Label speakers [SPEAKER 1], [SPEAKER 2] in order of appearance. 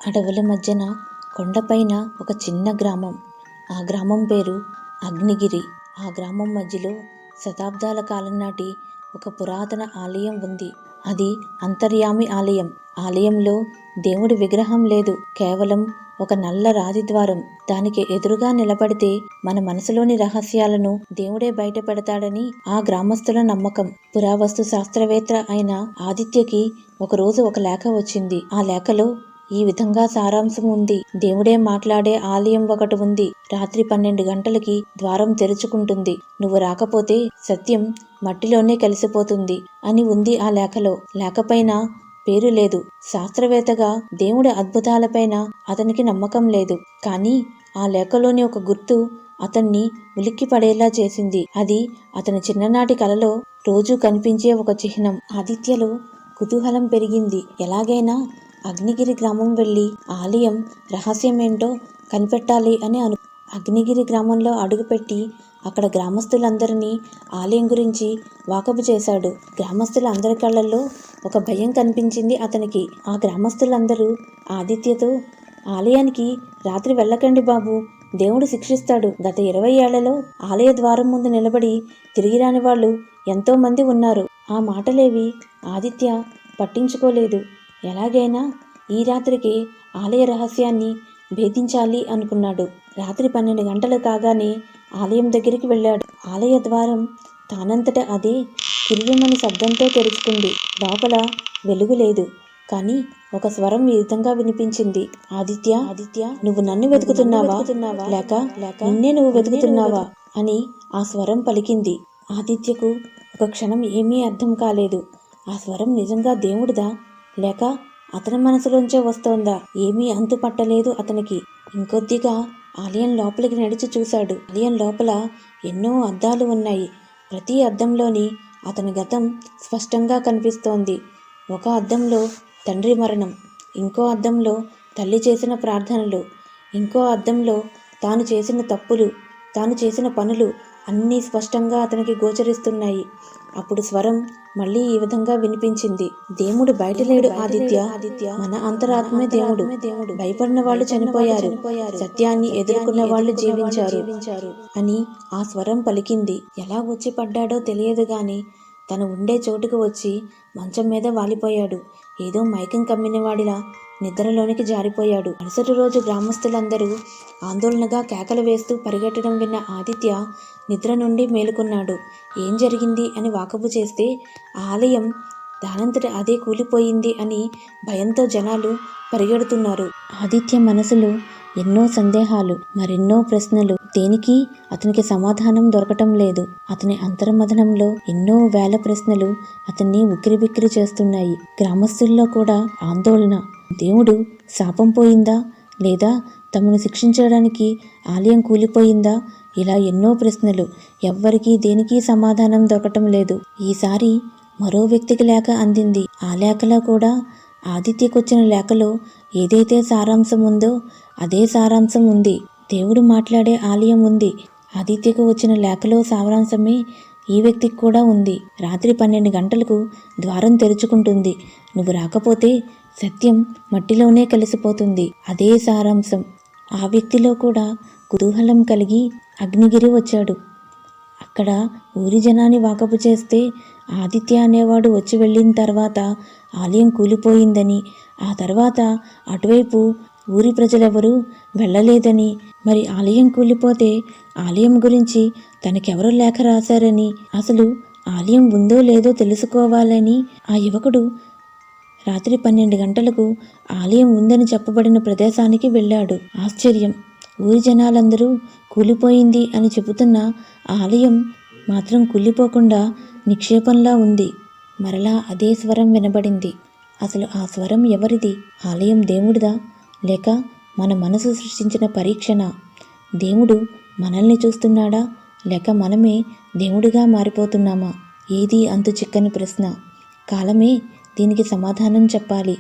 [SPEAKER 1] అడవుల మధ్యన కొండపైన ఒక చిన్న గ్రామం. ఆ గ్రామం పేరు అగ్నిగిరి. ఆ గ్రామం మధ్యలో శతాబ్దాల కాలం నాటి ఒక పురాతన ఆలయం ఉంది. అది అంతర్యామి ఆలయం. ఆలయంలో దేవుడి విగ్రహం లేదు, కేవలం ఒక నల్ల రాతి ద్వారం. దానికి ఎదురుగా నిలబడితే మన మనసులోని రహస్యాలను దేవుడే బయట పెడతాడని ఆ గ్రామస్తుల నమ్మకం. పురావస్తు శాస్త్రవేత్త అయిన ఆదిత్యకి ఒకరోజు ఒక లేఖ వచ్చింది. ఆ లేఖలో ఈ విధంగా సారాంశం ఉంది: దేవుడే మాట్లాడే ఆలయం ఒకటి ఉంది. రాత్రి 12 గంటలకి ద్వారం తెరుచుకుంటుంది. నువ్వు రాకపోతే సత్యం మట్టిలోనే కలిసిపోతుంది అని ఉంది ఆ లేఖలో. లేఖపైన పేరు లేదు. శాస్త్రవేత్తగా దేవుడి అద్భుతాలపైన అతనికి నమ్మకం లేదు. కానీ ఆ లేఖలోని ఒక గుర్తు అతన్ని ఉలిక్కి పడేలా చేసింది. అది అతని చిన్ననాటి కలలో రోజూ కనిపించే ఒక చిహ్నం. ఆదిత్యలో కుతూహలం పెరిగింది. ఎలాగైనా అగ్నిగిరి గ్రామం వెళ్ళి ఆలయం రహస్యమేంటో కనిపెట్టాలి అని అగ్నిగిరి గ్రామంలో అడుగుపెట్టి అక్కడ గ్రామస్తులందరినీ ఆలయం గురించి వాకబు చేశాడు. గ్రామస్తులందరి కళ్ళల్లో ఒక భయం కనిపించింది అతనికి. ఆ గ్రామస్తులందరూ ఆదిత్యతో, ఆలయానికి రాత్రి వెళ్ళకండి బాబు, దేవుడు శిక్షిస్తాడు. గత 20 ఏళ్లలో ఆలయ ద్వారం ముందు నిలబడి తిరిగి రాని వాళ్ళు ఎంతో మంది ఉన్నారు. ఆ మాటలేవి ఆదిత్య పట్టించుకోలేదు. ఎలాగైనా ఈ రాత్రికి ఆలయ రహస్యాన్ని భేదించాలి అనుకున్నాడు. రాత్రి 12 గంటలు కాగానే ఆలయం దగ్గరికి వెళ్ళాడు. ఆలయ ద్వారం తానంతట అదే కిర్రుమని శబ్దంతో తెరుచుకుంది. లోపల వెలుగు లేదు. కానీ ఒక స్వరం ఈ విధంగా వినిపించింది: ఆదిత్య, నువ్వు నన్ను వెతుకుతున్నావా, లేక నిన్నే నువ్వు వెతుకుతున్నావా అని ఆ స్వరం పలికింది. ఆదిత్యకు ఒక క్షణం ఏమీ అర్థం కాలేదు. ఆ స్వరం నిజంగా దేవుడిదా, లేక అతని మనసులోంచే వస్తోందా? ఏమీ అంతు పట్టలేదు అతనికి. ఇంకొద్దిగా ఆలయం లోపలికి నడిచి చూశాడు. ఆలయం లోపల ఎన్నో అద్దాలు ఉన్నాయి. ప్రతి అద్దంలోని అతని గతం స్పష్టంగా కనిపిస్తోంది. ఒక అద్దంలో తండ్రి మరణం, ఇంకో అద్దంలో తల్లి చేసిన ప్రార్థనలు, ఇంకో అద్దంలో తాను చేసిన తప్పులు, తాను చేసిన పనులు అన్నీ స్పష్టంగా అతనికి గోచరిస్తున్నాయి. అప్పుడు స్వరం మళ్ళీ ఈ విధంగా వినిపించింది: దేవుడు బయట లేడు ఆదిత్య, మన అంతరాత్మే దేవుడు. భయపడిన వాళ్ళు చనిపోయారు, సత్యాన్ని ఎదుర్కొన్న వాళ్ళు జీవించారు అని ఆ స్వరం పలికింది. ఎలా వచ్చి పడ్డాడో తెలియదు గాని తను ఉండే చోటుకు వచ్చి మంచం మీద వాలిపోయాడు. ఏదో మైకం కమ్మినవాడిలా నిద్రలోనికి జారిపోయాడు. మరుసటి రోజు గ్రామస్తులందరూ ఆందోళనగా కేకలు వేస్తూ పరిగెట్టడం విన్న ఆదిత్య నిద్ర నుండి మేలుకున్నాడు. ఏం జరిగింది అని వాకబు చేస్తే ఆలయం దానంతట అదే కూలిపోయింది అని భయంతో జనాలు పరిగెడుతున్నారు. ఆదిత్య మనసులో ఎన్నో సందేహాలు, మరెన్నో ప్రశ్నలు. దేనికి అతనికి సమాధానం దొరకటం లేదు. అతని అంతర్మథనంలో ఎన్నో వేల ప్రశ్నలు అతన్ని ఉక్కిరిబిక్కిరి చేస్తున్నాయి. గ్రామస్తుల్లో కూడా ఆందోళన. దేవుడు శాపం పోయిందా, లేదా తమను శిక్షించడానికి ఆలయం కూలిపోయిందా? ఇలా ఎన్నో ప్రశ్నలు. ఎవ్వరికీ దేనికి సమాధానం దొరకటం లేదు. ఈసారి మరో వ్యక్తికి లేఖ అందింది. ఆ లేఖలో కూడా ఆదిత్యకొచ్చిన లేఖలో ఏదైతే సారాంశం ఉందో అదే సారాంశం ఉంది. దేవుడు మాట్లాడే ఆలయం ఉంది. ఆదిత్యకు వచ్చిన లేఖలో సారాంశమే ఈ వ్యక్తికి కూడా ఉంది. రాత్రి 12 గంటలకు ద్వారం తెరుచుకుంటుంది. నువ్వు రాకపోతే సత్యం మట్టిలోనే కలిసిపోతుంది. అదే సారాంశం. ఆ వ్యక్తిలో కూడా కుతూహలం కలిగి అగ్నిగిరి వచ్చాడు. అక్కడ ఊరి జనాన్ని వాకపు చేస్తే ఆదిత్య అనేవాడు వచ్చి వెళ్ళిన తర్వాత ఆలయం కూలిపోయిందని, ఆ తర్వాత అటువైపు ఊరి ప్రజలెవరూ వెళ్ళలేదని, మరి ఆలయం కూలిపోతే ఆలయం గురించి తనకెవరో లేఖ రాశారని, అసలు ఆలయం ఉందో లేదో తెలుసుకోవాలని ఆ యువకుడు రాత్రి 12 గంటలకు ఆలయం ఉందని చెప్పబడిన ప్రదేశానికి వెళ్ళాడు. ఆశ్చర్యం! ఊరి జనాలందరూ కూలిపోయింది అని చెబుతున్న ఆలయం మాత్రం కూలిపోకుండా నిక్షేపంలా ఉంది. మరలా అదే స్వరం వినబడింది. అసలు ఆ స్వరం ఎవరిది? ఆలయం దేవుడిదా, లేక మన మనసు సృష్టించిన పరీక్షనా? దేవుడు మనల్ని చూస్తున్నాడా, లేక మనమే దేవుడిగా మారిపోతున్నామా? ఏది అంతు చిక్కని ప్రశ్న. కాలమే దీనికి సమాధానం చెప్పాలి.